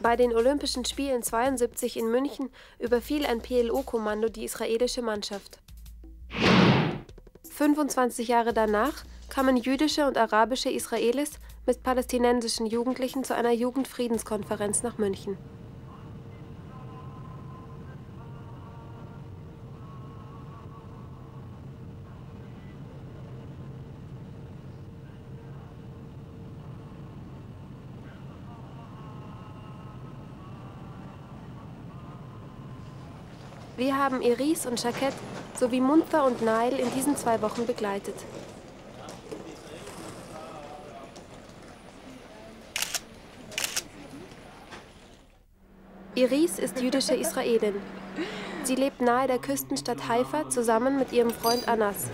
Bei den Olympischen Spielen 72 in München überfiel ein PLO-Kommando die israelische Mannschaft. 25 Jahre danach kamen jüdische und arabische Israelis mit palästinensischen Jugendlichen zu einer Jugendfriedenskonferenz nach München. Wir haben Iris und Jacquette sowie Munther und Nail in diesen 2 Wochen begleitet. Iris ist jüdische Israelin. Sie lebt nahe der Küstenstadt Haifa zusammen mit ihrem Freund Anlass.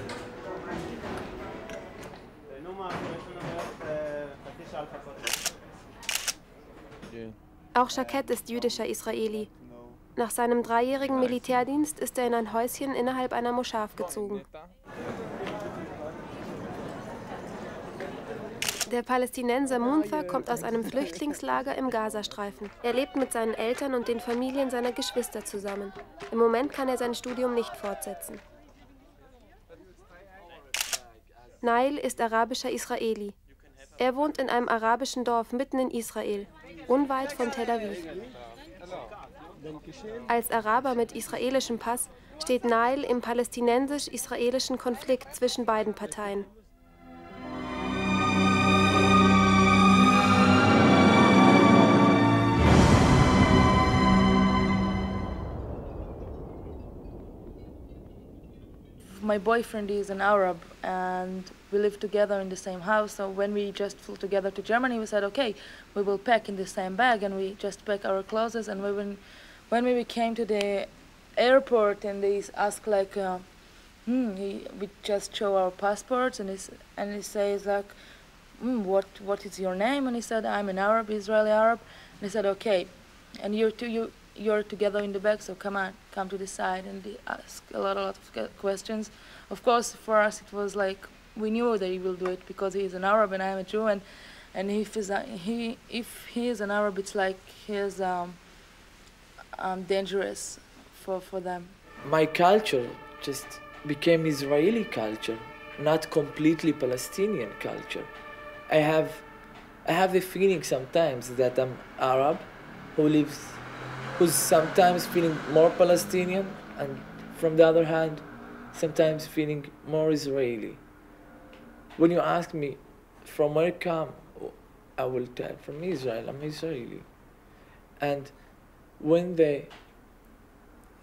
Auch Jacquette ist jüdischer Israeli. Nach seinem 3-jährigen Militärdienst ist er in ein Häuschen innerhalb einer Moschee gezogen. Der Palästinenser Munther kommt aus einem Flüchtlingslager im Gazastreifen. Er lebt mit seinen Eltern und den Familien seiner Geschwister zusammen. Im Moment kann er sein Studium nicht fortsetzen. Nail ist arabischer Israeli. Er wohnt in einem arabischen Dorf mitten in Israel, unweit von Tel Aviv. Als Araber mit israelischem Pass steht Nail im palästinensisch-israelischen Konflikt zwischen beiden Parteien. My boyfriend is an Arab and we live together in the same house, so when we just flew together to Germany we said okay, we will pack in the same bag, and we just pack our clothes, and when we came to the airport and they asked like we just show our passports, and he says like what is your name, and he said I'm an Arab, Israeli Arab, and he said okay, and you're together in the back, so come to the side, and they ask a lot of questions. Of course, for us it was like we knew that he will do it because he is an Arab and I am a Jew, and if he is an Arab, it's like he is dangerous for them. My culture just became Israeli culture, not completely Palestinian culture. I have the feeling sometimes that I'm Arab who's sometimes feeling more Palestinian, and from the other hand, sometimes feeling more Israeli. When you ask me from where I come, I will tell from Israel, I'm Israeli. And when the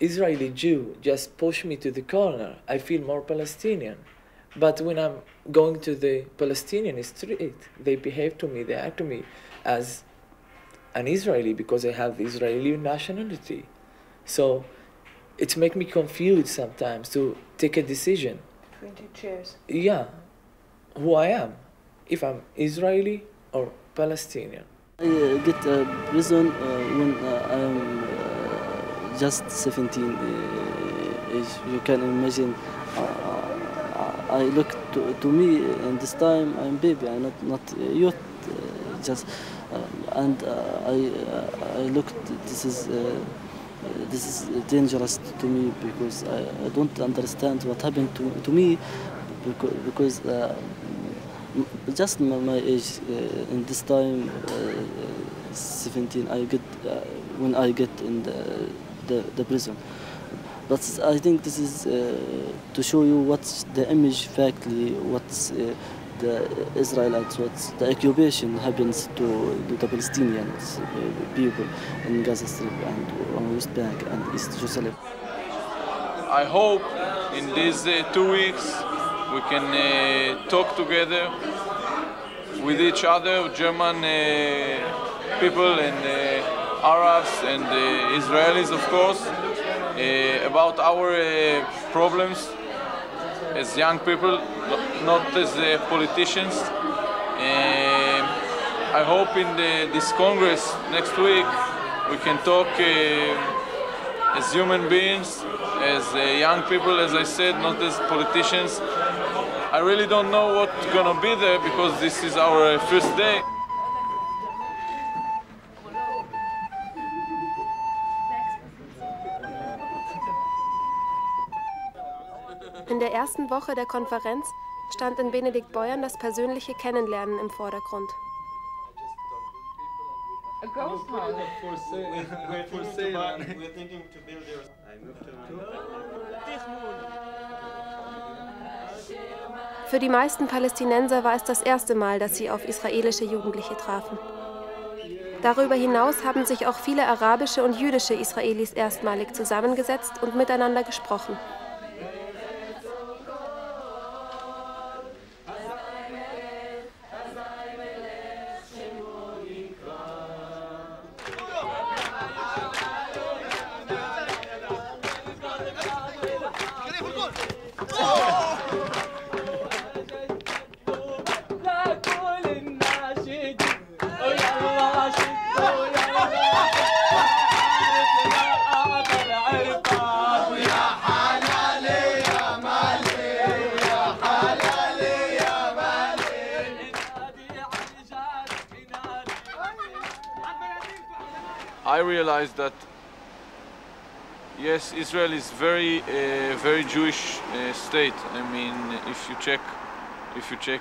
Israeli Jew just push me to the corner, I feel more Palestinian. But when I'm going to the Palestinian street, they behave to me, they act to me as an Israeli because I have Israeli nationality. So it makes me confused sometimes to take a decision. Between two chairs. Yeah, who I am, if I'm Israeli or Palestinian. I get a prison when I'm just 17 age. You can imagine. I look to me, and this time I'm baby. I'm not youth. And I looked. This is dangerous to me because I don't understand what happened to me because just my age in this time 17 I get when I get in the prison. But I think this is to show you what's the image factly, what's the Israelites, what's the occupation happens to the Palestinians people in Gaza Strip and on West Bank and East Jerusalem. I hope in these 2 weeks we can talk together with each other, German people and Arabs and Israelis, of course, about our problems as young people, not as politicians. I hope in this Congress next week we can talk as human beings, as young people, as I said, not as politicians. I really don't know what's gonna be there because this is our first day. In der ersten Woche der Konferenz stand in Benedikt Beuern das persönliche Kennenlernen im Vordergrund. A ghost house. Für die meisten Palästinenser war es das erste Mal, dass sie auf israelische Jugendliche trafen. Darüber hinaus haben sich auch viele arabische und jüdische Israelis erstmalig zusammengesetzt und miteinander gesprochen. I realized that yes, Israel is very Jewish state. I mean, if you check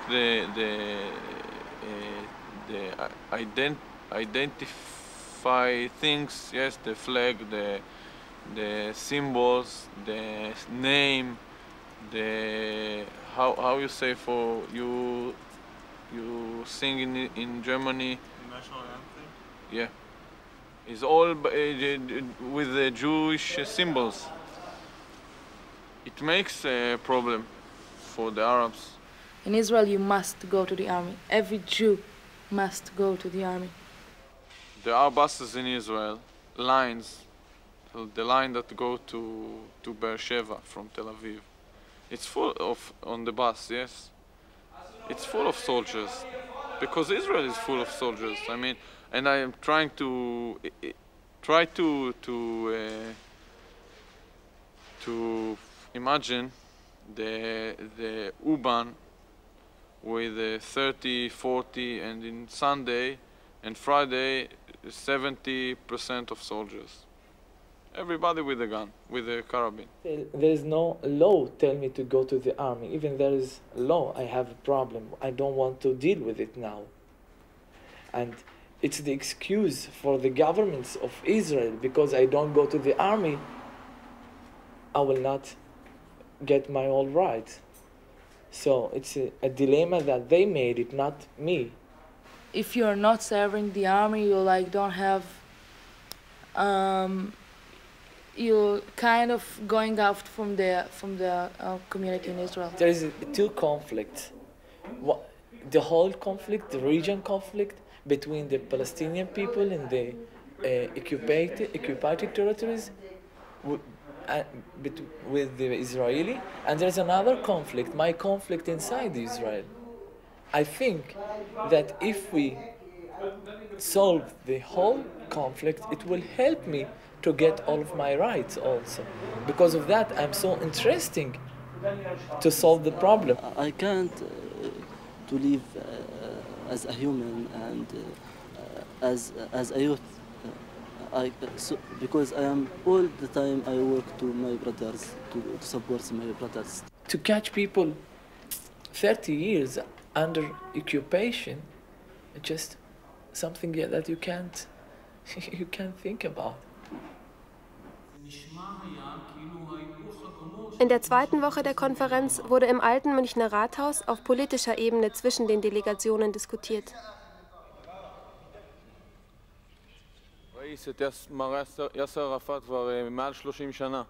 the identify things, yes, the flag, the symbols, the name, the how you say for you sing in Germany. The national anthem. Yeah. Is all with the Jewish symbols. It makes a problem for the Arabs. In Israel, you must go to the army. Every Jew must go to the army. There are buses in Israel, lines, the line that go to Beersheba from Tel Aviv. It's full of, on the bus, yes. It's full of soldiers, because Israel is full of soldiers. I mean, and I am trying to imagine the U-Bahn with 30, 40, and in Sunday and Friday 70% of soldiers. Everybody with a gun, with a carabine. There is no law tell me to go to the army. Even there is law, I have a problem. I don't want to deal with it now. And it's the excuse for the governments of Israel, because I don't go to the army, I will not get my all rights. So it's a dilemma that they made it, not me. If you're not serving the army, you like don't have, you're kind of going out from the community in Israel. There is two conflicts. The whole conflict, the region conflict, between the Palestinian people and the occupied territories with the Israeli, and there's another conflict, my conflict inside Israel. I think that if we solve the whole conflict, it will help me to get all of my rights also. Because of that, I'm so interested to solve the problem. I can't to live as a human and as a youth, because I am all the time I work to my brothers, to support my brothers. To catch people 30 years under occupation, just something that you can't think about. In der zweiten Woche der Konferenz wurde im alten Münchner Rathaus auf politischer Ebene zwischen den Delegationen diskutiert. יאסר ערפאת כבר מעל 30 שנה.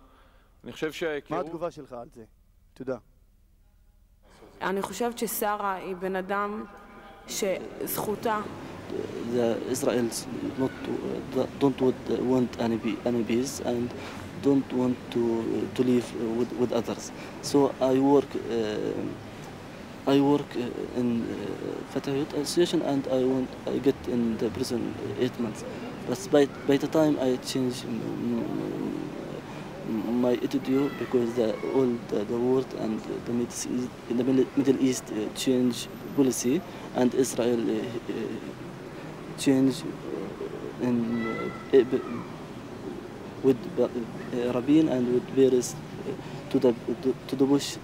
אני חושב שההיכרות... מה התגובה שלך על זה? תודה. אני חושבת ששרה היא בן אדם שזכותה. The Israelis don't want any peace and don't want to live with others. So I work in Fatahut Association and I get in the prison 8 months. But by the time I change my attitude, because all the world and the Middle East change policy, and Israel change in with rabbin and with various to push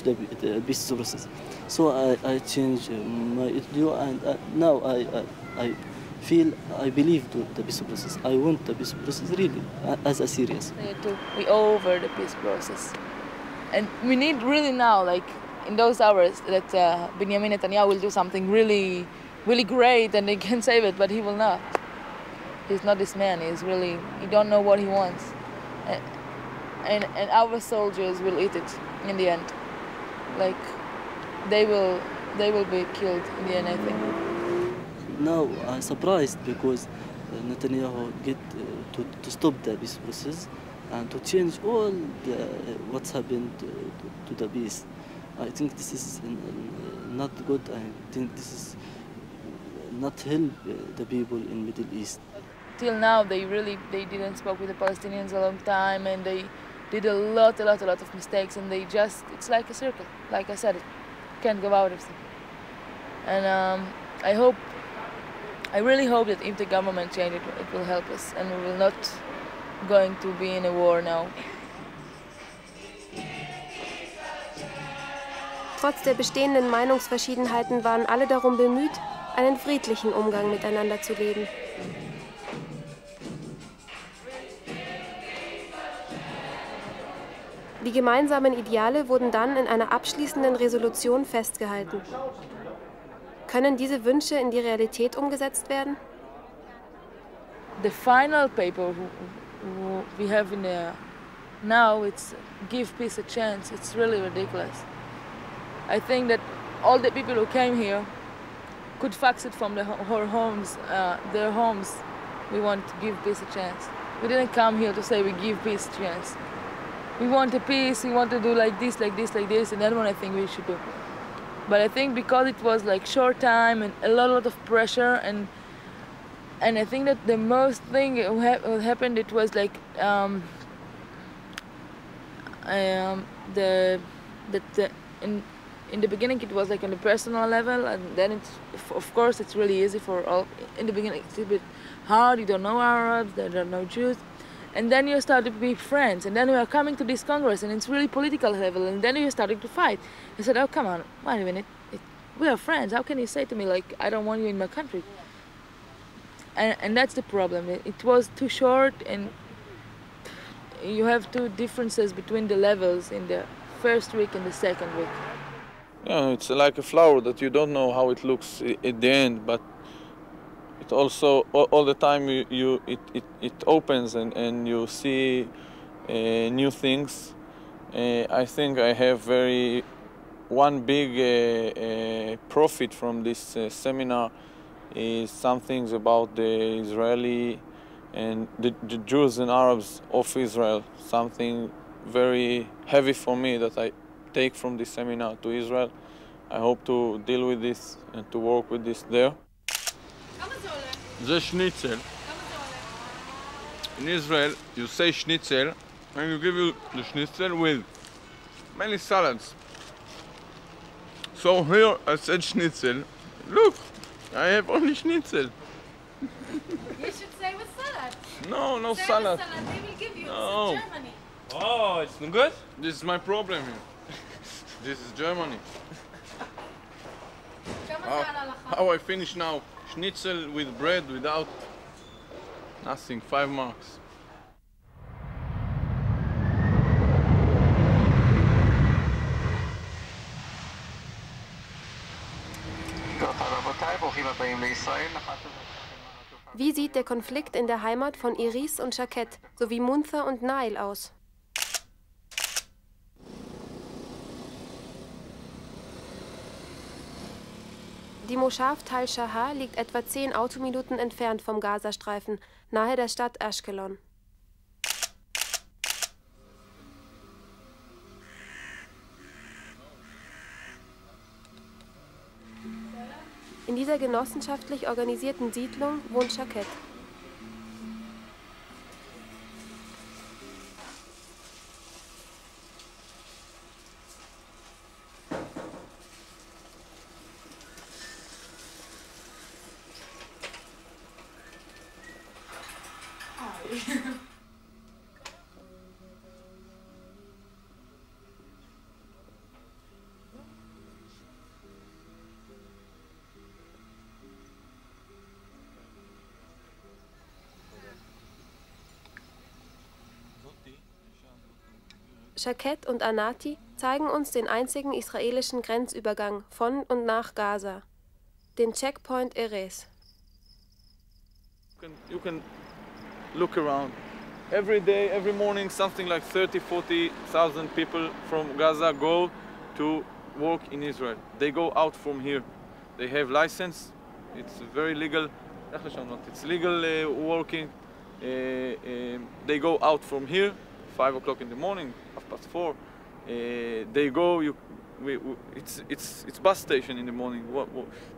the peace process. So I changed my view, and now I feel I believe the peace process. I want the peace process really as a serious. We over the peace process, and we need really now, like in those hours, that Benjamin Netanyahu will do something really, really great, and they can save it, but he will not. He's not this man. He don't know what he wants, and our soldiers will eat it in the end. Like they will be killed in the end, I think. Now I'm surprised because Netanyahu get to stop the peace process and to change all what's happened to the peace. I think this is not good. I think this is not help the people in Middle East. Till now, they didn't spoke with the Palestinians a long time, and they did a lot of mistakes, and it's like a circle. Like I said, it can't go out of it. And I really hope that if the government changes, it will help us, and we will not going to be in a war now. Trotz der bestehenden Meinungsverschiedenheiten waren alle darum bemüht, einen friedlichen Umgang miteinander zu leben. Die gemeinsamen Ideale wurden dann in einer abschließenden Resolution festgehalten. Können diese Wünsche in die Realität umgesetzt werden? The final paper we have in there now, it's give peace a chance. It's really ridiculous. I think that all the people who came here could fax it from their homes. We want to give peace a chance. We didn't come here to say we give peace a chance. We want a peace, we want to do like this, and that's what I think we should do. But I think because it was like short time and a lot of pressure, and I think that the most thing what happened, it was like in the beginning it was like on a personal level, and then of course it's really easy for all. In the beginning it's a bit hard, you don't know Arabs, they don't know Jews. And then you start to be friends, and then we are coming to this Congress, and it's really political level, and then you started to fight. I said, oh, come on, wait a minute, we are friends. How can you say to me, like, I don't want you in my country? And that's the problem. It was too short, and you have two differences between the levels in the first week and the second week. Yeah, it's like a flower that you don't know how it looks at the end, but it also all the time it opens and you see new things. I think I have one big profit from this seminar is some things about the Israeli and the Jews and Arabs of Israel. Something very heavy for me that I take from this seminar to Israel. I hope to deal with this and to work with this there. זה שניצל. In Israel, you say schnitzel, and you give you the schnitzel with many salads. So here I said schnitzel. Look, I have only schnitzel. You should say with salad. No say salad. With salad. They will give you. No. It's in Germany. Oh, it's not good? This is my problem here. This is Germany. How I finish now? Schnitzel with bread without nothing, 5 marks. Wie sieht der Konflikt in der Heimat von Iris und Jaquette sowie Munther und Nail aus? Die Moschav Tal Shahar liegt etwa 10 Autominuten entfernt vom Gazastreifen, nahe der Stadt Ashkelon. In dieser genossenschaftlich organisierten Siedlung wohnt Jaquette. Shaket und Anati zeigen uns den einzigen israelischen Grenzübergang von und nach Gaza, den Checkpoint Erez. You can look around. Every day, every morning, something like 30,000-40,000 people from Gaza go to work in Israel. They go out from here. They have license. It's very legal. It's legal working. They go out from here, 5 o'clock in the morning, 4:30. They go. It's bus station in the morning.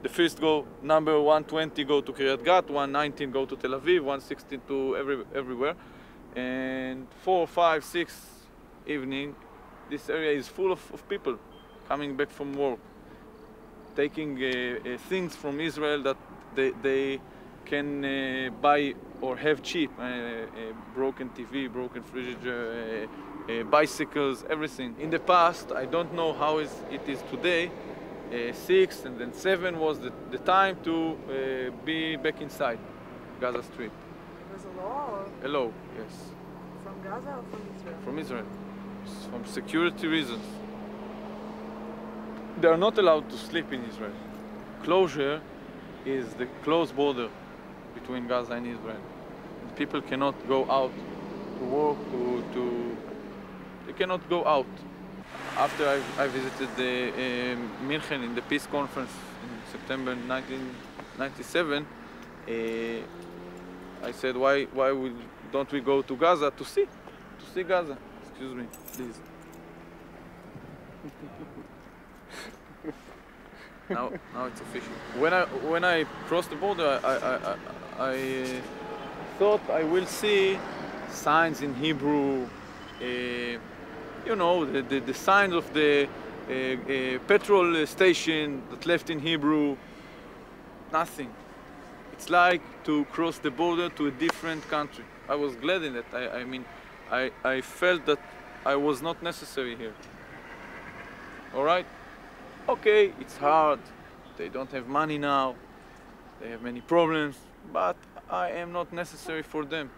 The first go number 120 go to Kiryat Gat, 119 go to Tel Aviv, 116 to everywhere, and 4, 5, 6 evening, this area is full of people coming back from work, taking things from Israel that they can buy or have cheap, broken TV, broken refrigerator, bicycles, everything. In the past, I don't know how it is today, 6 and then 7 was the time to be back inside Gaza Strip. It was a law? Or? A law, yes. From Gaza or from Israel? From Israel, from security reasons. They are not allowed to sleep in Israel. Closure is the closed border between Gaza and Israel. People cannot go out to work, they cannot go out. After I visited München in the Peace Conference in September 1997, I said, why don't we go to Gaza to see Gaza? Excuse me, please. Now it's official. When I crossed the border, I thought I will see signs in Hebrew, you know, the signs of the petrol station that left in Hebrew. Nothing. It's like to cross the border to a different country. I was glad in that. I mean, I felt that I was not necessary here. All right? Okay, it's hard. They don't have money now. They have many problems, but I am not necessary for them.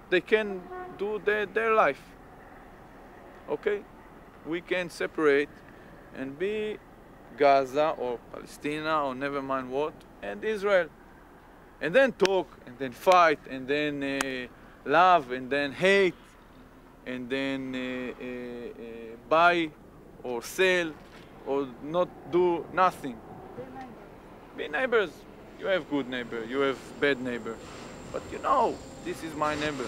They can do their life. Okay? We can separate and be Gaza or Palästina or never mind what, and Israel. And then talk, and then fight, and then love, and then hate, and then buy or sell or not do nothing. Be neighbors. You have good neighbor, you have bad neighbor. But you know, this is my neighbor.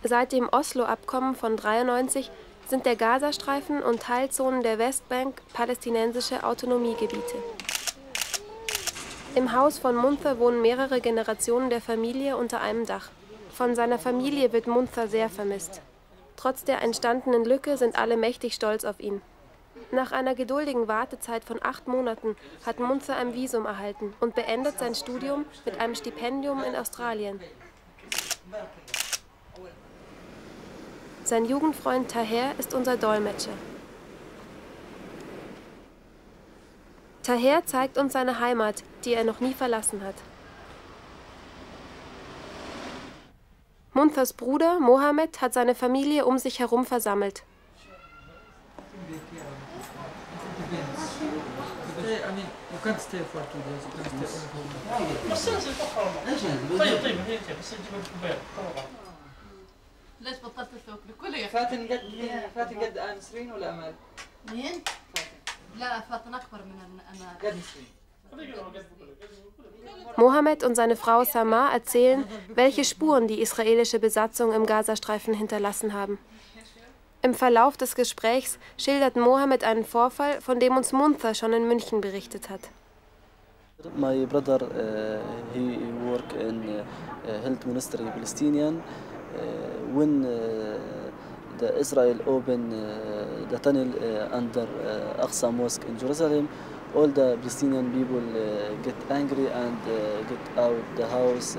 Seit dem Oslo-Abkommen von 1993 sind der Gazastreifen und Teilzonen der Westbank palästinensische Autonomiegebiete. Im Haus von Munther wohnen mehrere Generationen der Familie unter einem Dach. Von seiner Familie wird Munther sehr vermisst. Trotz der entstandenen Lücke sind alle mächtig stolz auf ihn. Nach einer geduldigen Wartezeit von 8 Monaten hat Munther ein Visum erhalten und beendet sein Studium mit einem Stipendium in Australien. Sein Jugendfreund Taher ist unser Dolmetscher. Taher zeigt uns seine Heimat, die er noch nie verlassen hat. Munthers Bruder, Mohammed, hat seine Familie um sich herum versammelt. ليش بطلت تاكلي؟ كلي فاتن قد نسرين ولا امال؟ مين؟ لا فاتن اكبر من امال. قد نسرين. Mohammed und seine Frau Samar erzählen, welche Spuren die israelische Besatzung im Gazastreifen hinterlassen haben. Im Verlauf des Gesprächs schildert Mohammed einen Vorfall, von dem uns Munther schon in München berichtet hat. My brother, he work in health ministry Palestinian. When the Israel opened the tunnel under Aqsa Mosque in Jerusalem, all the Palestinian people get angry and get out the house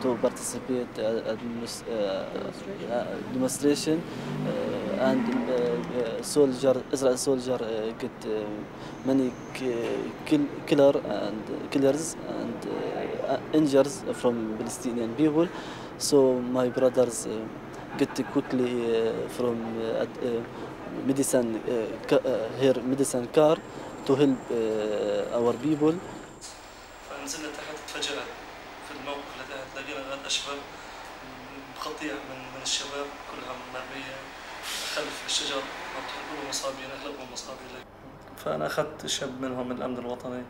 to participate demonstration, and Israel soldier get many killers and injuries from Palestinian people. So my brothers get quickly from medicine car to help our people. فنزلنا تحت تفاجأت في الموقف اللي تحت لقينا غاد أشباب قطيع من الشباب كلها مرمية خلف الشجر كلهم مصابين أغلبهم مصابين. فأنا أخذت شاب منهم من الأمن الوطني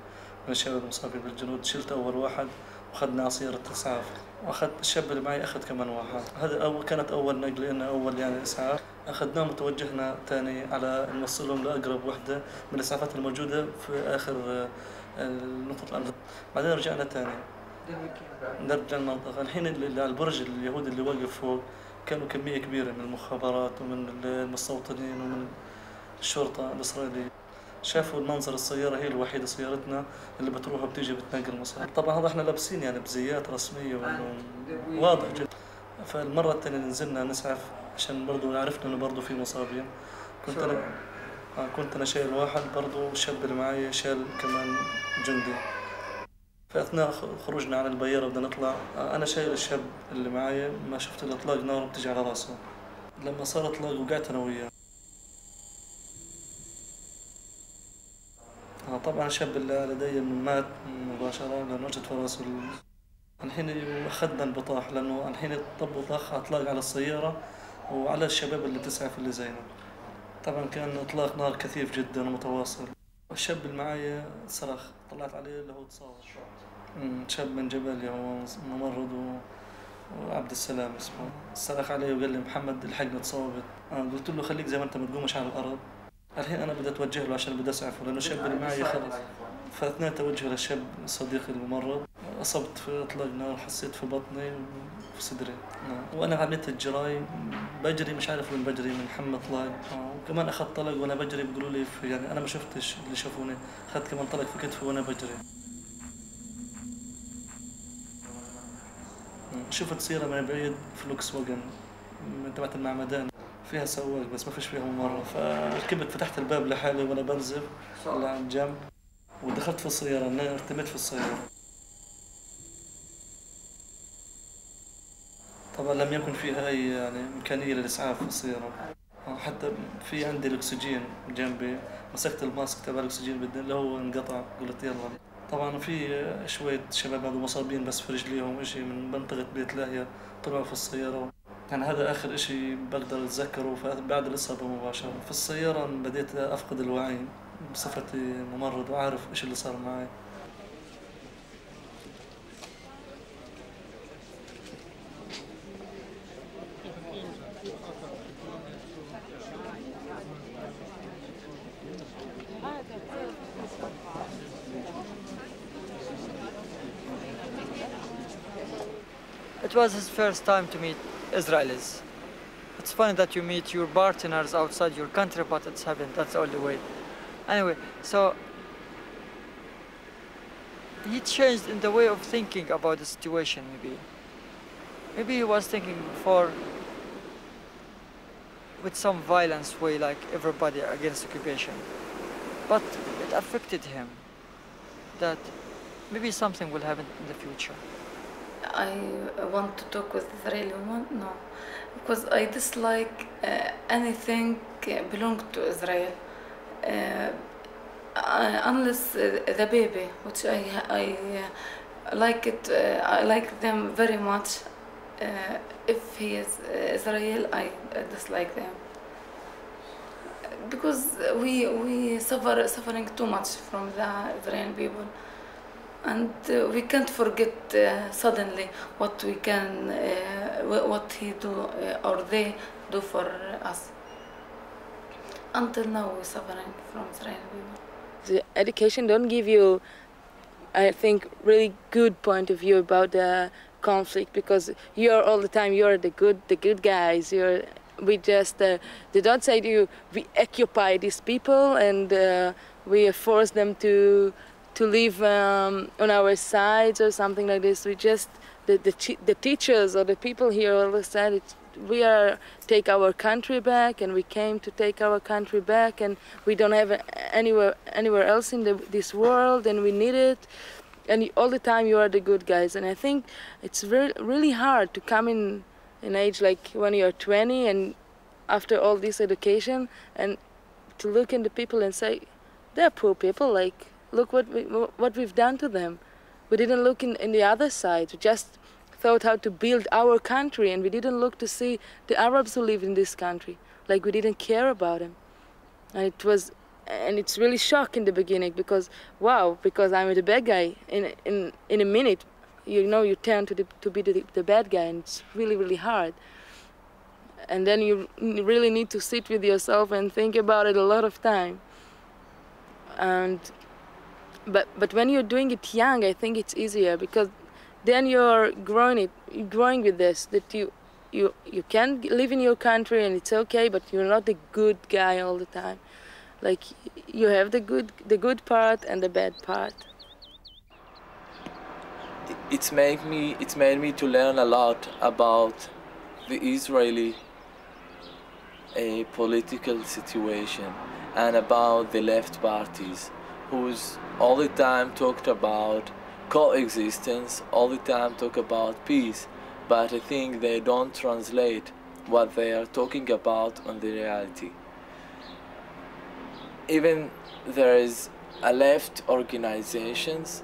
من الشباب المصابين بالجنود، شلت أول واحد وأخذنا عصيرة إسعاف، وأخذت الشاب اللي معي أخذ كمان واحد. هذا كانت أول نقلة لنا، أول يعني إسعاف. أخذناهم وتوجهنا ثاني على نوصلهم لأقرب وحدة من الإسعافات الموجودة في آخر نقطة الأمن. بعدين رجعنا ثاني نرجع المنطقة. الحين على البرج اليهودي اللي واقف فوق كانوا كمية كبيرة من المخابرات ومن المستوطنين ومن الشرطة الإسرائيلية. شافوا المنظر، السيارة هي الوحيدة سيارتنا اللي بتروح وبتيجي بتنقل مصاب. طبعا هذا احنا لابسين يعني بزيات رسمية واضح جدا. فالمرة الثانية نزلنا نسعف عشان برضو عرفنا انه برضو في مصابين. كنت انا شايل واحد برضو، والشاب اللي معي شايل كمان جندي. فاثناء خروجنا على البيارة بدنا نطلع، انا شايل الشاب اللي معي، ما شفت الاطلاق نار بتجي على راسه. لما صار اطلاق وقعت انا وياه. طبعا الشاب اللي لدي مات مباشرة لأنه اجت في راسه. الحين أخذنا البطاح لأنه الحين طبوا طخ أطلاق على السيارة وعلى الشباب اللي تسعف اللي زينا. طبعا كان إطلاق نار كثيف جدا ومتواصل. الشاب اللي معي صرخ، طلعت عليه اللي هو تصور. شاب من جبل هو ممرض وعبد السلام اسمه. صرخ عليه وقال لي محمد الحقني تصوبت. قلت له خليك زي ما أنت ما تقومش على الأرض. الحين أنا بدي أتوجه له عشان بدي أسعفه لأنه الشاب اللي معي خلص. فأثناء توجه للشاب صديقي الممرض أصبت في إطلاق نار، حسيت في بطني وفي صدري. وأنا عملت الجراي بجري، مش عارف وين بجري، من حمى طلاق. وكمان أخذت طلق وأنا بجري، بيقولوا لي يعني أنا ما شفتش اللي شافوني، أخذت كمان طلق في كتفي وأنا بجري. شفت سيارة من بعيد فلوكس واجن من تبعت المعمدان، فيها سواق بس ما فيش فيها ممرة. فركبت فتحت الباب لحالي وأنا بنزف على الجنب ودخلت في السيارة، ارتميت في السيارة. طبعا لم يكن فيها أي يعني إمكانية للإسعاف في السيارة. حتى في عندي الأكسجين جنبي، مسكت الماسك تبع الأكسجين اللي هو انقطع، قلت يلا. طبعا في شوية شباب هذو مصابين بس في رجليهم إشي من منطقة بيت لاهية طلعوا في السيارة. يعني هذا آخر إشي بقدر أتذكره بعد الإصابة مباشرة. في السيارة بديت أفقد الوعي بصفتي ممرض وأعرف إيش اللي صار معي. It was his first time to meet Israelis. It's funny that you meet your partners outside your country, but it's happened, that's the only way. Anyway, so he changed in the way of thinking about the situation, maybe. Maybe he was thinking before with some violence way, like everybody against occupation. But it affected him that maybe something will happen in the future. I want to talk with Israeli women? No, because I dislike anything belong to Israel, unless the baby, which I like it. I like them very much. If he is Israel, I dislike them because we suffering too much from the Israeli people. And we can't forget suddenly what we can, what he do or they do for us. Until now, we're suffering from Israeli people. The education don't give you, I think, really good point of view about the conflict, because you're all the time you're the good guys. We just they don't say to you we occupy these people and we force them to live on our sides or something like this. We just, the teachers or the people here always said we take our country back, and we came to take our country back, and we don't have anywhere else in this world, and we need it. And all the time you are the good guys. And I think it's really hard to come in age like when you're 20 and after all this education, and to look in the people and say, they're poor people, like, look what we've done to them. We didn't look in the other side. We just thought how to build our country, and we didn't look to see the Arabs who live in this country. Like, we didn't care about them. And it's really shocking in the beginning, because wow, because I'm the bad guy. In a minute, you turn to be the bad guy, and it's really hard. And then you really need to sit with yourself and think about it a lot of time. But when you're doing it young, I think it's easier, because then you're growing with this, that you can live in your country and it's okay, but you're not the good guy all the time. Like, you have the good part and the bad part. It's made me to learn a lot about the Israeli political situation and about the left parties, who's all the time talked about coexistence, all the time talk about peace, but I think they don't translate what they are talking about on the reality. Even there is a left organizations,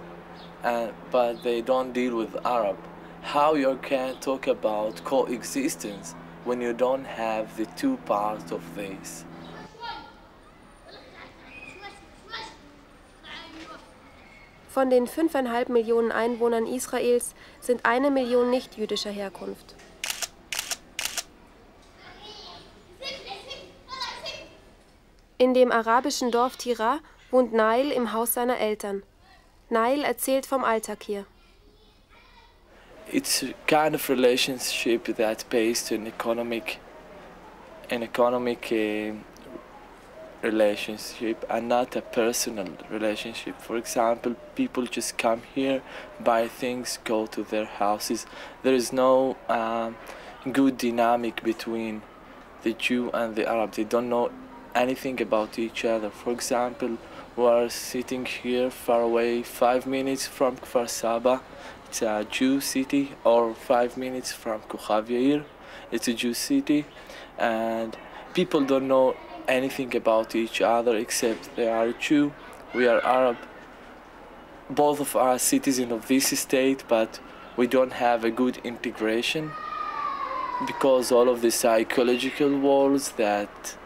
but they don't deal with Arab. How you can talk about coexistence when you don't have the two parts of this? Von den 5,5 Millionen Einwohnern Israels sind 1 Million nicht jüdischer Herkunft. In dem arabischen Dorf Tira wohnt Nail im Haus seiner Eltern. Nail erzählt vom Alltag hier. It's a kind of relationship that's based on economic relationship and not a personal relationship. For example, people just come here, buy things, go to their houses. There is no good dynamic between the Jew and the Arab. They don't know anything about each other. For example, we are sitting here far away, 5 minutes from Kfar Saba. It's a Jew city, or 5 minutes from Kochav Yair. It's a Jew city, and people don't know anything about each other except they are Jew, we are Arab. Both of us are citizens of this state, but we don't have a good integration because all of the psychological walls that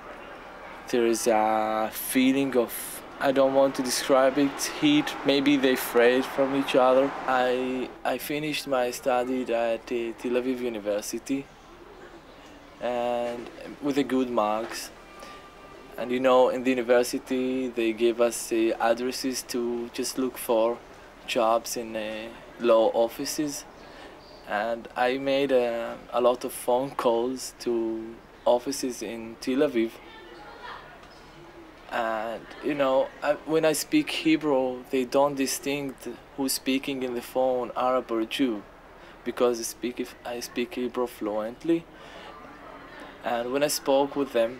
there is a feeling of, I don't want to describe it, heat. Maybe they afraid from each other. I finished my study at Tel Aviv University and with a good marks. And you know, in the university they gave us addresses to just look for jobs in law offices. And I made a lot of phone calls to offices in Tel Aviv. And you know, when I speak Hebrew, they don't distinct who's speaking in the phone, Arab or Jew, because I speak Hebrew fluently. And when I spoke with them,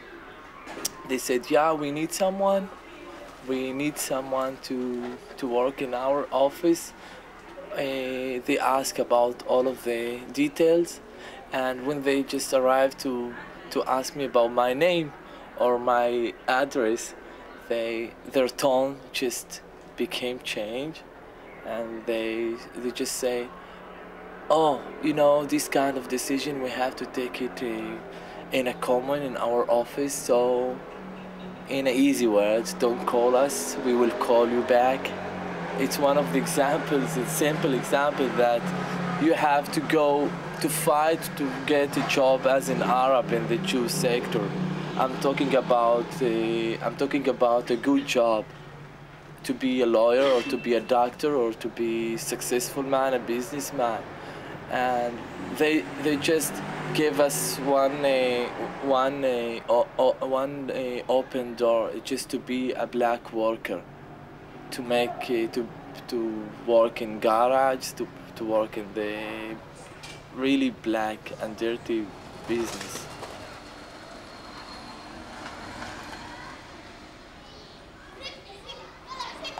they said, yeah, we need someone to work in our office. they ask about all of the details, and when they just arrive to ask me about my name or my address, their tone just became changed, and they just say, oh, you know, this kind of decision we have to take it in a common in our office, so in easy words, don't call us, we will call you back. It's one of the examples, a simple example that you have to go to fight to get a job as an Arab in the Jewish sector. I'm talking about a good job, to be a lawyer or to be a doctor or to be a successful man, a businessman. And they just gave us one open door, just to be a black worker, to work in garage, to work in the really black and dirty business.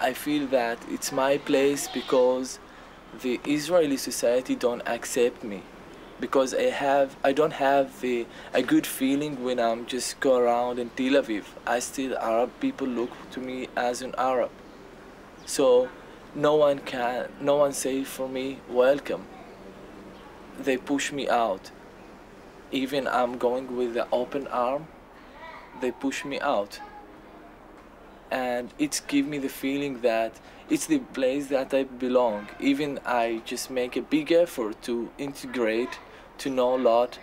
I feel that it's my place because the Israeli society don't accept me, because I don't have a good feeling when I'm just go around in Tel Aviv. Arab people look to me as an Arab. So no one say for me welcome. They push me out. Even I'm going with the open arm, they push me out. And it's give me the feeling that it's the place that I belong. Even I just make a big effort to integrate, to know a lot,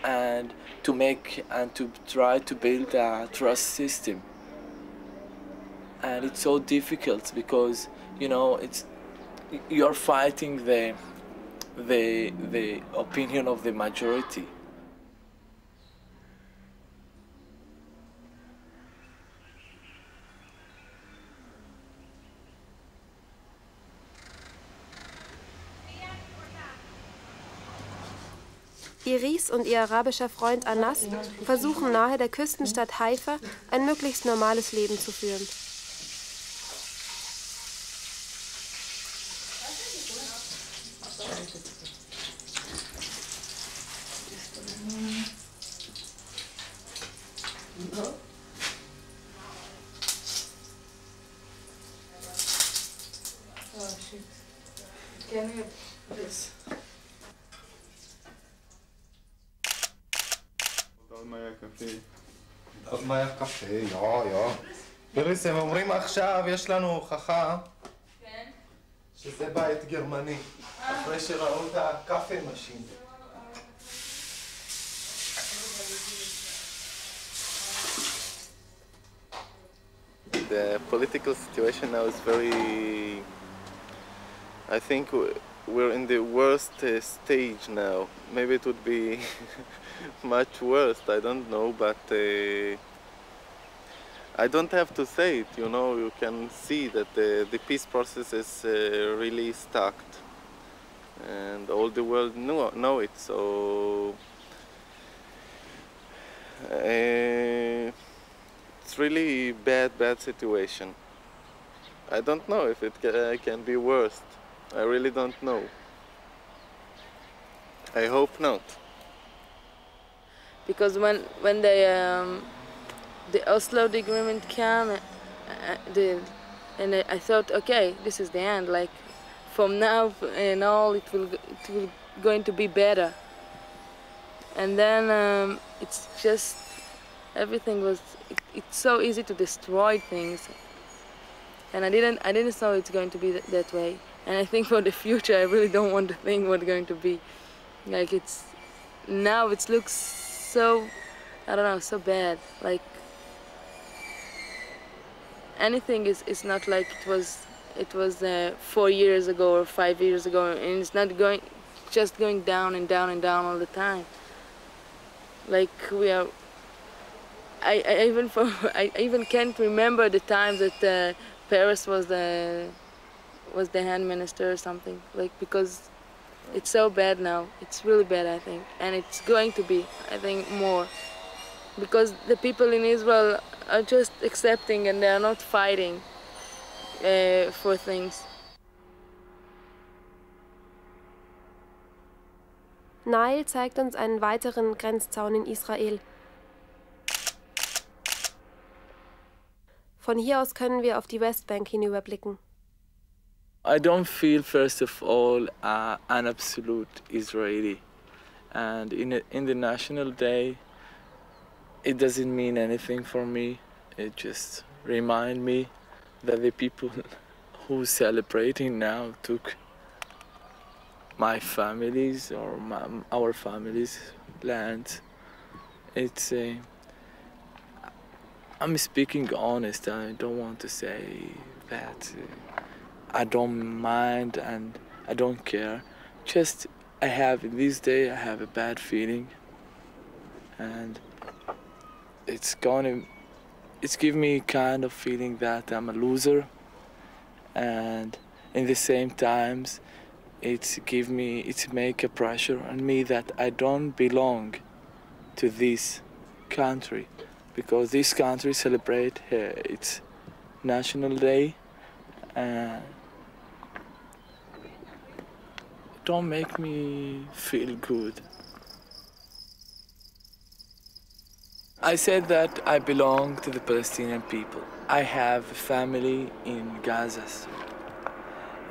and to try to build a trust system. And it's so difficult because, you know, you're fighting the opinion of the majority. Iris und ihr arabischer Freund Anlass versuchen nahe der Küstenstadt Haifa ein möglichst normales Leben zu führen. עוד מהר קפה, יו. איריס, הם אומרים עכשיו, יש לנו הוכחה שזה בית גרמני, אחרי שראו את הקפה משין. The political situation now is very... I think we're in the worst stage now. Maybe it would be much worse, I don't know, but I don't have to say it, you know, you can see that the peace process is really stuck, and all the world know it, so it's really bad situation. I don't know if it can be worse. I really don't know. I hope not. Because when the Oslo agreement came, and I thought, okay, this is the end. Like from now and all, it will going to be better. And then it's just everything was. It's so easy to destroy things, and I didn't know it's going to be that way. And I think for the future, I really don't want to think what's going to be. Like now it looks so, I don't know, so bad. Like anything is not like it was 4 years ago or 5 years ago, and it's not just going down and down and down all the time. Like we are. I even can't remember the time that Paris was the hand minister or something, like, because it's so bad now. It's really bad, I think, and it's going to be, I think, more, because the people in Israel are just accepting and they are not fighting for things. Nile zeigt uns einen weiteren Grenzzaun in Israel. Von hier aus können wir auf die Westbank hinüberblicken. I don't feel, first of all, an absolute Israeli. And in the National Day, it doesn't mean anything for me. It just reminds me that the people who celebrating now took my family's or our family's land. It's I'm speaking honest. I don't want to say that I don't mind and I don't care. Just this day I have a bad feeling, and it's giving me kind of feeling that I'm a loser, and in the same times it's make a pressure on me that I don't belong to this country, because this country celebrate its National Day, and don't make me feel good. I said that I belong to the Palestinian people. I have a family in Gaza,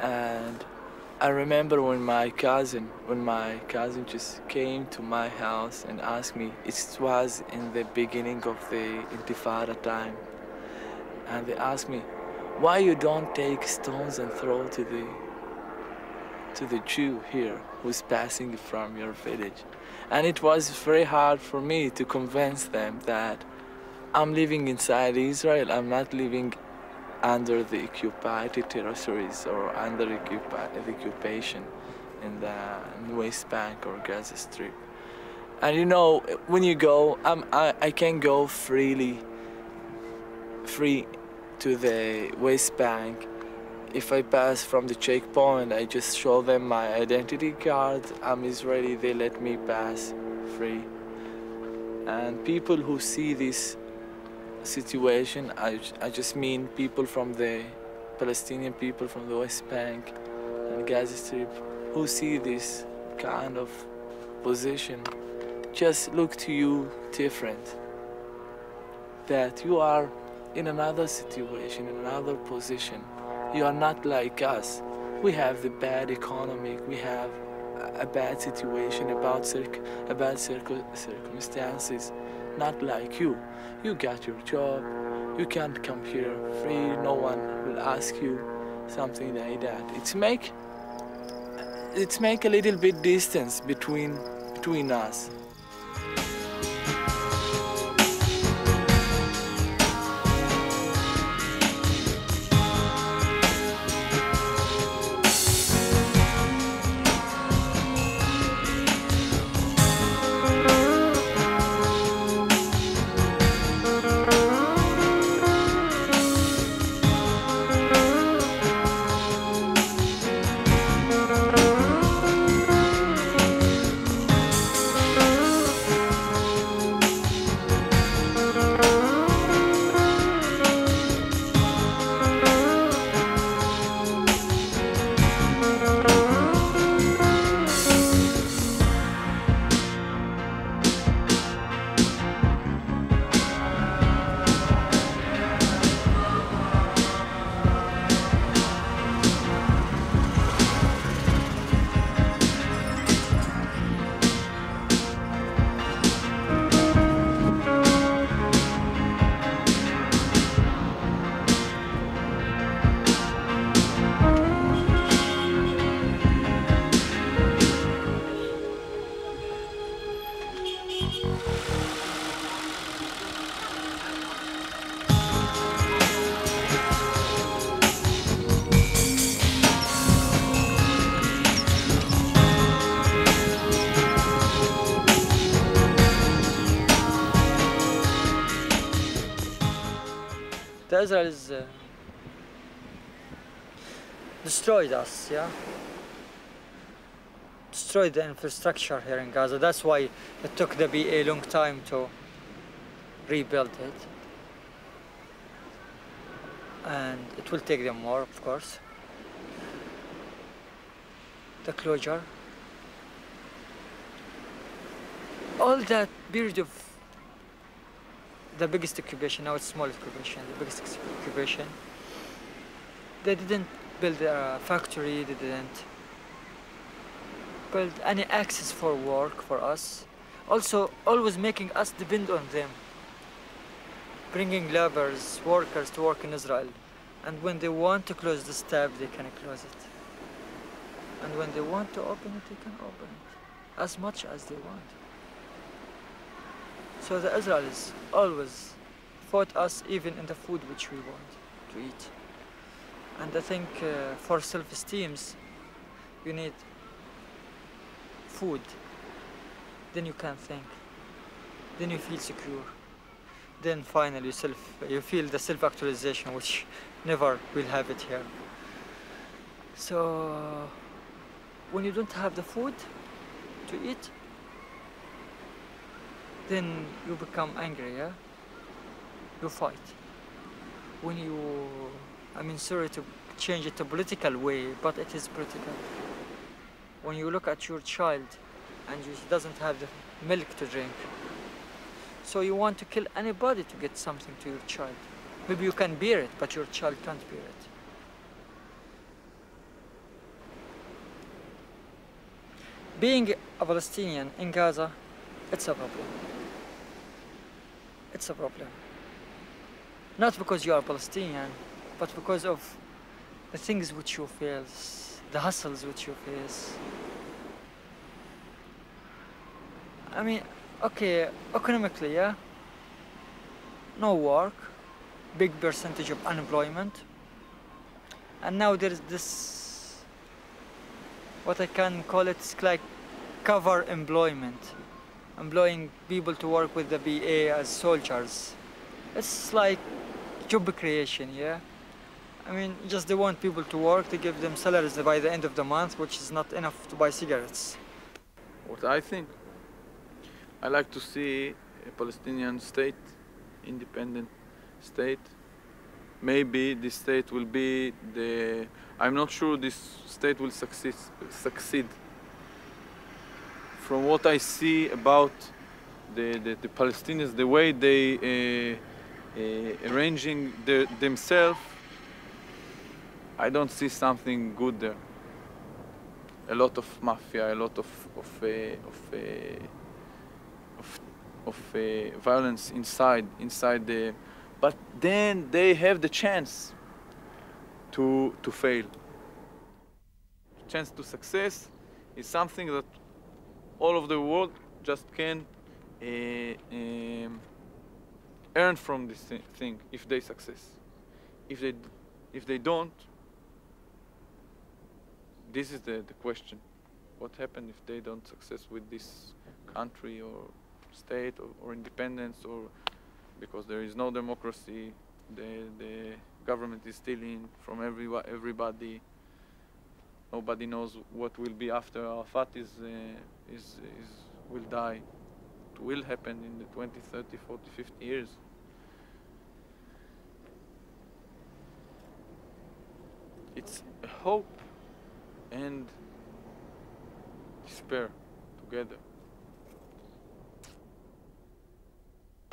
and I remember when my cousin just came to my house and asked me. It was in the beginning of the Intifada time, and they asked me, "Why you don't take stones and throw to the Jew here who's passing from your village?" And it was very hard for me to convince them that I'm living inside Israel. I'm not living under the occupied territories or under the occupation in the West Bank or Gaza Strip. And you know, when you go, I can go free to the West Bank. If I pass from the checkpoint, I just show them my identity card. I'm Israeli, they let me pass free. And people who see this situation, I just mean people from the Palestinian people from the West Bank and Gaza Strip, who see this kind of position, just look to you different. That you are in another situation, in another position. You are not like us. We have the bad economy, we have a bad situation, bad circumstances. Not like you. You got your job, you can't come here free, no one will ask you something like that. It's make a little bit distance between us. The Israelis destroyed us, yeah? Destroyed the infrastructure here in Gaza. That's why it took the BA a long time to rebuild it. And it will take them more, of course. The closure all that period of the biggest occupation, now it's small occupation, the biggest occupation, they didn't build a factory, they didn't build any access for work for us. Also, always making us depend on them. Bringing laborers, workers to work in Israel. And when they want to close the tab, they can close it. And when they want to open it, they can open it. As much as they want. So the Israelis always fought us even in the food which we want to eat. And I think for self-esteem, you need food. Then you can think. Then you feel secure. Then finally you feel the self-actualization, which never will have it here. So when you don't have the food to eat, then you become angry, yeah? You fight. When you, I mean, sorry to change it to political way, but it is political. When you look at your child and he doesn't have the milk to drink, so you want to kill anybody to get something to your child. Maybe you can bear it, but your child can't bear it. Being a Palestinian in Gaza, it's a problem. It's a problem. Not because you are Palestinian, but because of the things which you face, the hassles which you face. I mean, okay, economically, yeah? No work, big percentage of unemployment. And now there is this, what I can call it, like cover employment. Employing people to work with the BA as soldiers. It's like job creation, yeah? I mean, just they want people to work, to give them salaries by the end of the month, which is not enough to buy cigarettes. What I think, I like to see a Palestinian state, independent state. Maybe this state will be the, I'm not sure this state will succeed. From what I see about the Palestinians, the way they arranging themselves, I don't see something good there. A lot of mafia, a lot of violence inside the. But then they have the chance to fail. Chance to success is something that all of the world just can earn from this thing if they success. If they don't, this is the question. What happens if they don't success with this country or state or independence, or because there is no democracy, the government is stealing from everybody. Nobody knows what will be after Arafat will die. It will happen in the 20, 30, 40, 50 years. It's a hope and despair together.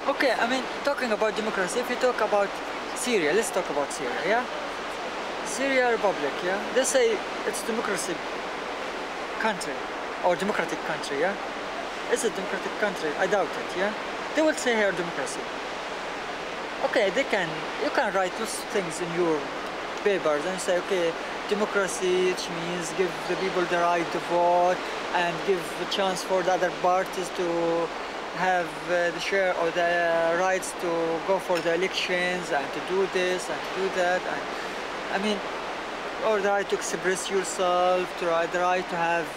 Okay, I mean, talking about democracy, if you talk about Syria, let's talk about Syria, yeah? Syria Republic, yeah? They say it's democracy country, or democratic country, yeah? It's a democratic country, I doubt it, yeah? They will say here democracy. Okay, you can write those things in your papers and say, okay, democracy, which means give the people the right to vote and give a chance for the other parties to have the share or the rights to go for the elections and to do this and to do that. And, I mean, or the right to express yourself, the right to have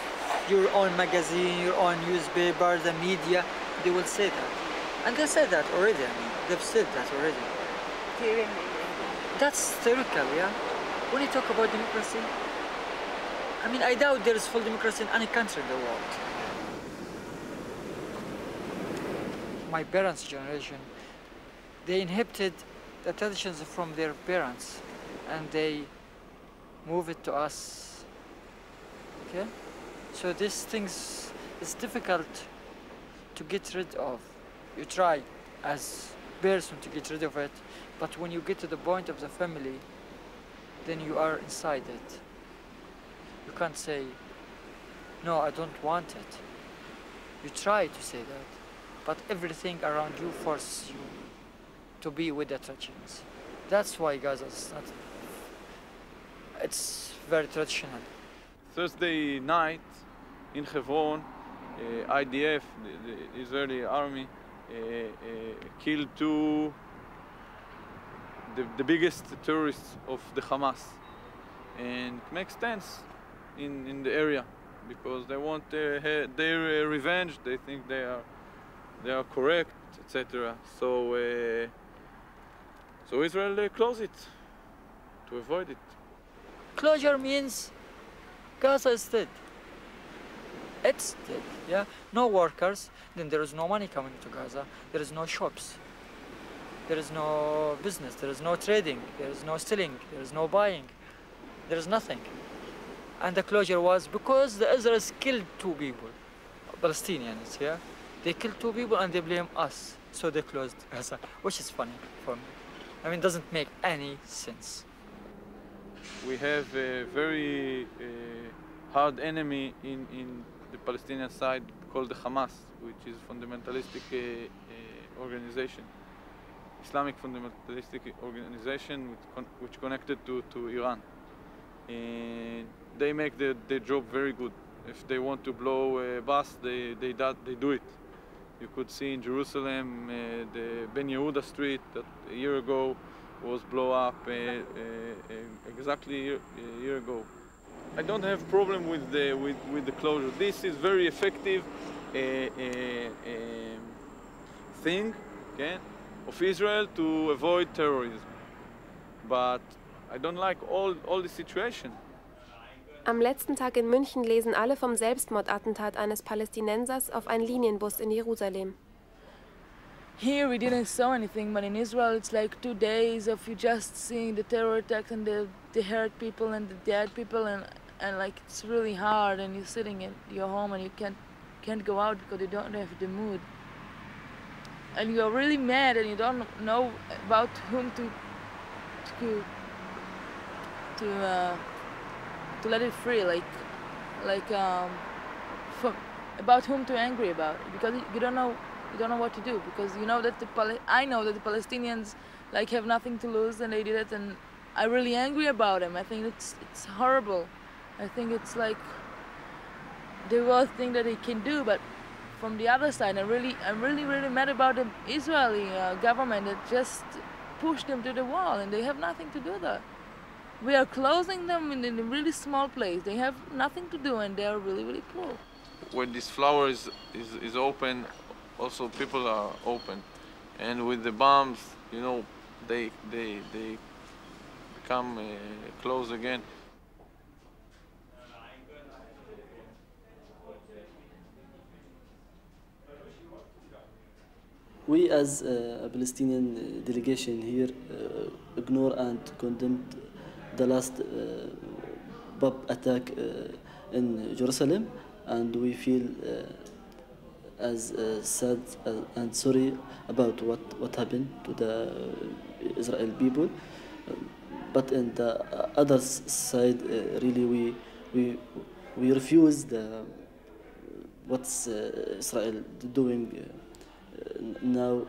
your own magazine, your own newspaper, the media. They will say that. And they said that already, I mean, they've said that already. That's theoretical, yeah? When you talk about democracy, I mean, I doubt there is full democracy in any country in the world. My parents' generation, they inherited the traditions from their parents and they move it to us, okay? So these things, it's difficult to get rid of. You try as person to get rid of it, but when you get to the point of the family, then you are inside it. You can't say, no, I don't want it. You try to say that, but everything around you forces you to be with the traditions. That's why Gaza is not, it's very traditional. Thursday night in Hebron, IDF, the Israeli army, killed the biggest terrorists of the Hamas. And it makes sense in the area because they want their revenge. They think they are correct, etc. So Israel closed it to avoid it. Closure means Gaza is dead. It's dead, yeah? No workers, then there is no money coming to Gaza. There is no shops. There is no business. There is no trading. There is no selling. There is no buying. There is nothing. And the closure was because the Israelis killed 2 people, Palestinians, yeah? They killed 2 people and they blame us. So they closed Gaza, which is funny for me. I mean, it doesn't make any sense. We have a very hard enemy in the Palestinian side called the Hamas, which is a fundamentalistic organization, Islamic fundamentalistic organization which connected to Iran. And they make their job very good. If they want to blow a bus, they do it. You could see in Jerusalem the Ben Yehuda street that a year ago was blown up exactly a year ago. I don't have problem with the closure. This is very effective thing, okay, of Israel to avoid terrorism. But I don't like all the situation. Am letzten Tag in München lesen alle vom Selbstmordattentat eines Palästinensers auf einen Linienbus in Jerusalem. Here we didn't saw anything, but in Israel it's like 2 days of you just seeing the terror attacks and the hurt people and the dead people, and like it's really hard, and you're sitting in your home and you can't go out because you don't have the mood. And you're really mad and you don't know about whom to let it free, about whom to angry about, because you don't know what to do, because you know that I know that the Palestinians like have nothing to lose and they did it, and I'm really angry about them. I think it's horrible. I think it's like the worst thing that they can do. But from the other side, I'm really mad about the Israeli government that just pushed them to the wall, and they have nothing to do there. We are closing them in a really small place. They have nothing to do, and they are really poor. When this flower is open, also people are open, and with the bombs, you know, they become closed again. We as a Palestinian delegation here ignore and condemned the last bomb attack in Jerusalem, and we feel as sad and sorry about what happened to the Israeli people. But in the other side, really we refuse what's Israel doing now,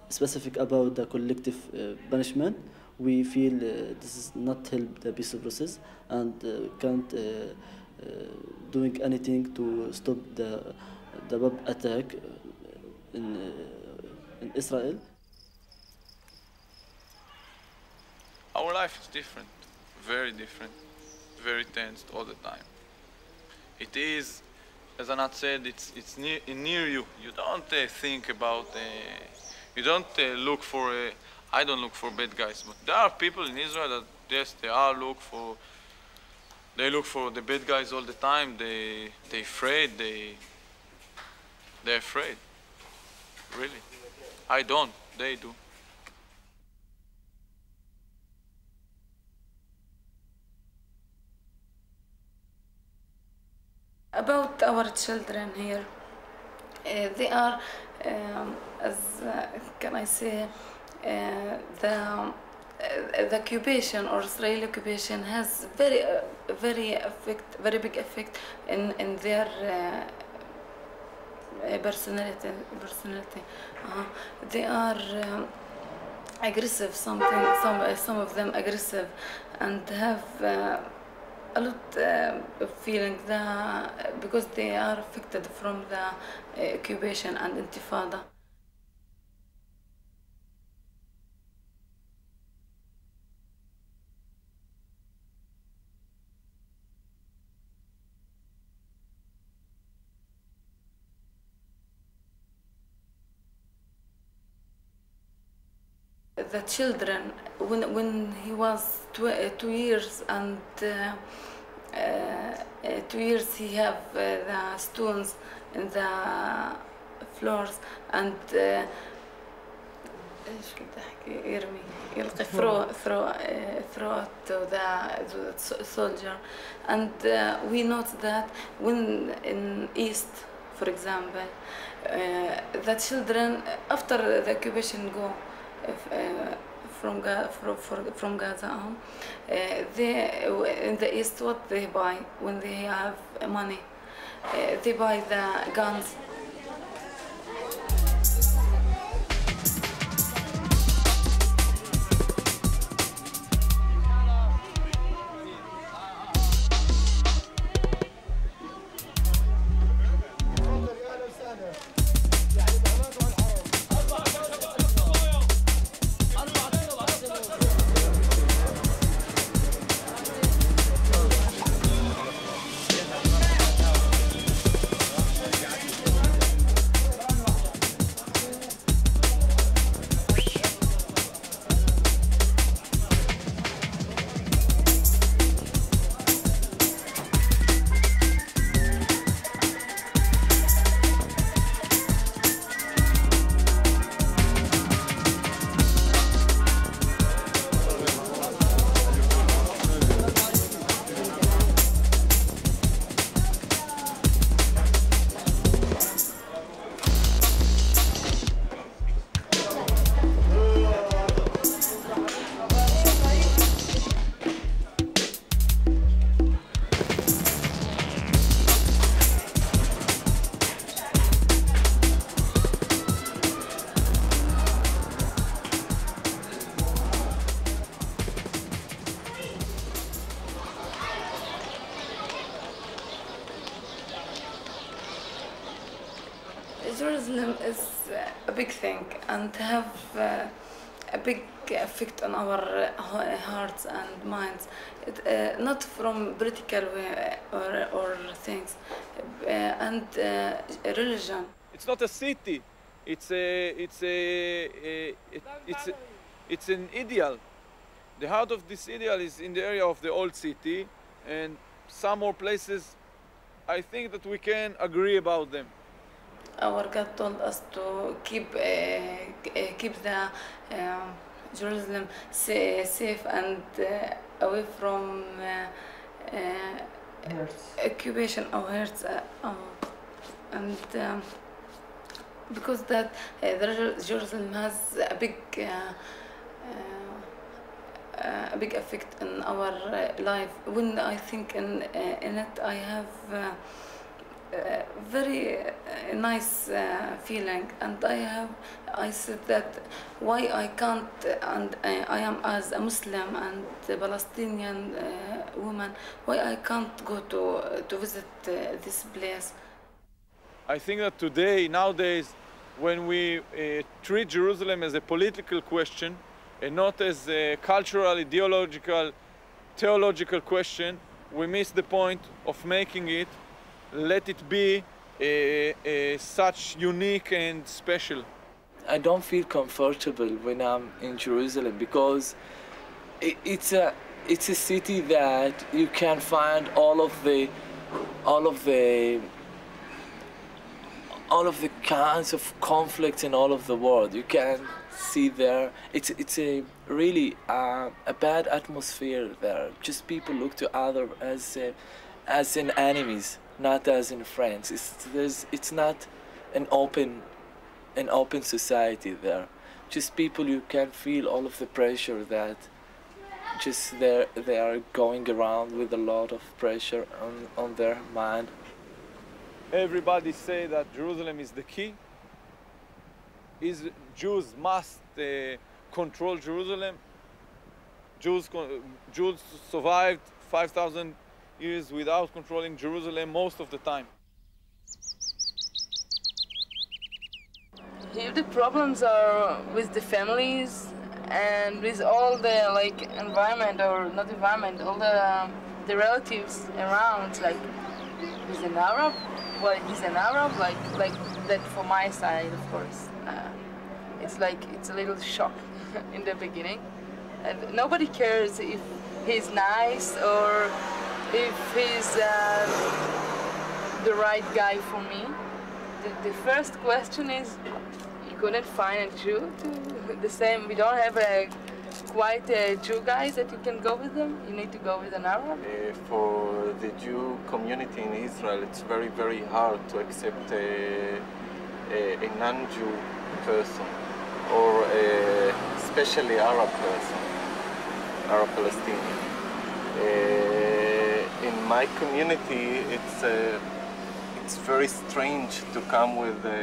specific about the collective punishment. We feel this is not help the peace process, and can't doing anything to stop the bomb attack in Israel. Our life is different, very tense all the time. It is, as Anat said, it's near you. You don't think about, you don't look for, I don't look for bad guys, but there are people in Israel that, yes, they look for the bad guys all the time. They're afraid, they're afraid, really. I don't, they do. About our children here, they are, as can I say, the occupation or Israeli occupation has very big effect in their personality. They are aggressive. Some of them aggressive, and have a lot of feeling that because they are affected from the occupation and intifada. The children, when he was 2 years and 2 years, he have the stones in the floors and throw to the soldier, and we note that when in East, for example, the children after the occupation go from Gaza, they in the East, what they buy when they have money, they buy the guns. Jerusalem is a big thing and have a big effect on our hearts and minds. Not from political way or things, and religion. It's not a city. It's an ideal. The heart of this ideal is in the area of the old city, and some more places. I think that we can agree about them. Our God told us to keep the Jerusalem safe and away from occupation or hurts, and because that Jerusalem has a big effect in our life. When I think in it, I have very nice feeling, and I said that why I can't, and I am as a Muslim and a Palestinian woman, why I can't go to visit this place. I think that nowadays, when we treat Jerusalem as a political question and not as a cultural, ideological, theological question, we miss the point of making it. Let it be such unique and special. I don't feel comfortable when I'm in Jerusalem because it's a city that you can find all of the kinds of conflicts in all of the world. You can see there. It's a really a bad atmosphere there. Just people look to other as in enemies. not as in France. It's not an open society there. Just people, you can feel all of the pressure that just they are going around with a lot of pressure on their mind. Everybody say that Jerusalem is the key. Jews must control Jerusalem. Jews survived 5,000 years without controlling Jerusalem most of the time. Here the problems are with the families and with all the environment, or not environment, all the relatives around. Like, he's an Arab. Well, he's an Arab. Like that for my side, of course. It's a little shock in the beginning. And nobody cares if he's nice or if he's the right guy for me. The first question is, you couldn't find a Jew to the same. We don't have quite Jew guys that you can go with them. You need to go with an Arab. For the Jew community in Israel, it's very, very hard to accept a non-Jew person, or especially Arab person, Arab Palestinian. In my community, it's very strange to come with a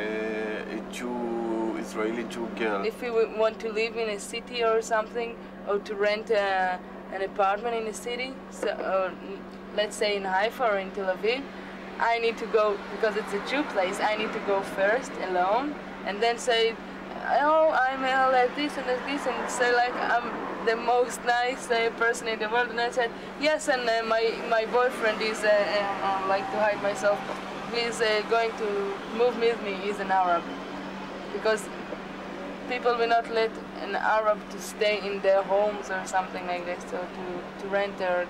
Israeli Jew girl. If we want to live in a city or something, or to rent an apartment in a city, or let's say in Haifa or in Tel Aviv, I need to go, because it's a Jew place, I need to go first alone, and then say, oh, I'm like this and this, and say like I'm the most nice person in the world. And I said, yes, and my boyfriend is, I like to hide myself, he's going to move with me, he's an Arab. Because people will not let an Arab to stay in their homes or something like this, or to rent their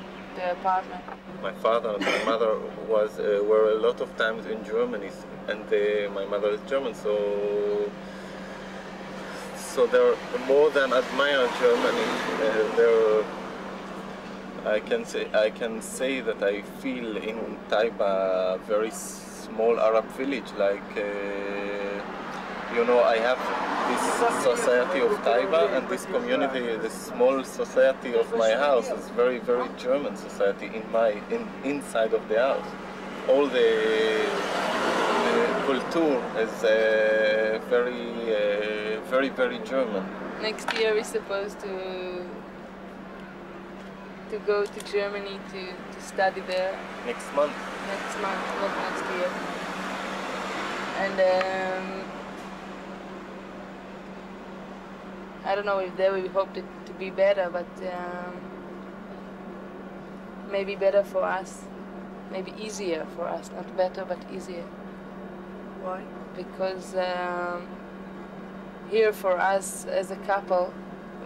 apartment. My father and my mother were a lot of times in Germany, and my mother is German, so they're more than admire Germany. I can say that I feel in Taiba a very small Arab village, like I have this society of Taiba, and this community, this small society of my house is very, very German society inside of the house. All the culture is very, very German. Next year we're supposed to go to Germany to study there. Next month? Next month, not next year. And I don't know if there we hope it to be better, but maybe better for us, maybe easier for us, not better but easier. Why? Because here for us as a couple,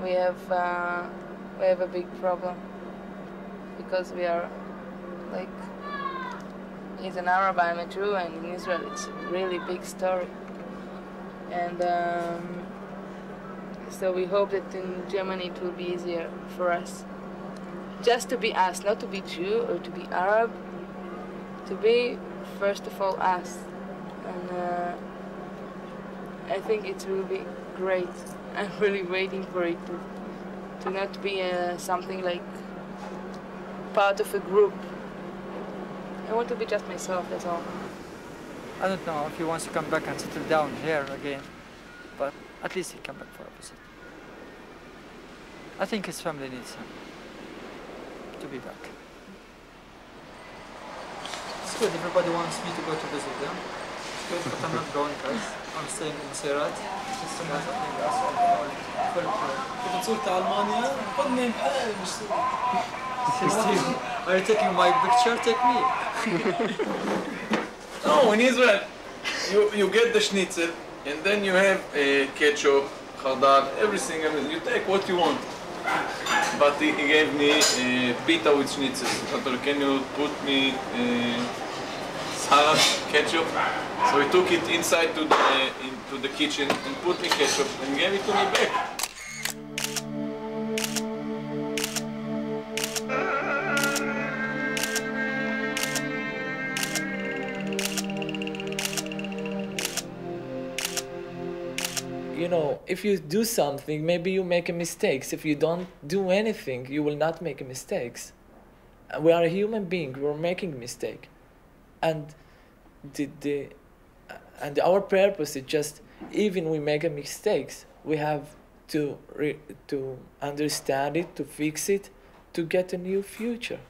we have a big problem, because we are like, he's an Arab, I'm a Jew, and in Israel it's a really big story. And so we hope that in Germany it will be easier for us. Just to be us, not to be Jew or to be Arab, to be first of all us. And I think it will be great. I'm really waiting for it to not be something like part of a group. I want to be just myself, that's all. I don't know if he wants to come back and settle down here again, but at least he come back for a visit. I think his family needs him to be back. It's good, everybody wants me to go to visit them. It's good, but I'm not going, guys. I'm staying in Sirat. Are you taking my picture? Take me. No, in Israel, you get the schnitzel, and then you have ketchup, chardal, everything. You take what you want. But he gave me pita with schnitzel. I told him, can you put me salad, ketchup? So he took it inside into the kitchen and put me ketchup and gave it to me back. you know, if you do something, maybe you make mistakes. If you don't do anything, you will not make mistakes. We are a human being. We're making mistake, and and our purpose is just, even we make mistakes, we have to understand it, to fix it, to get a new future.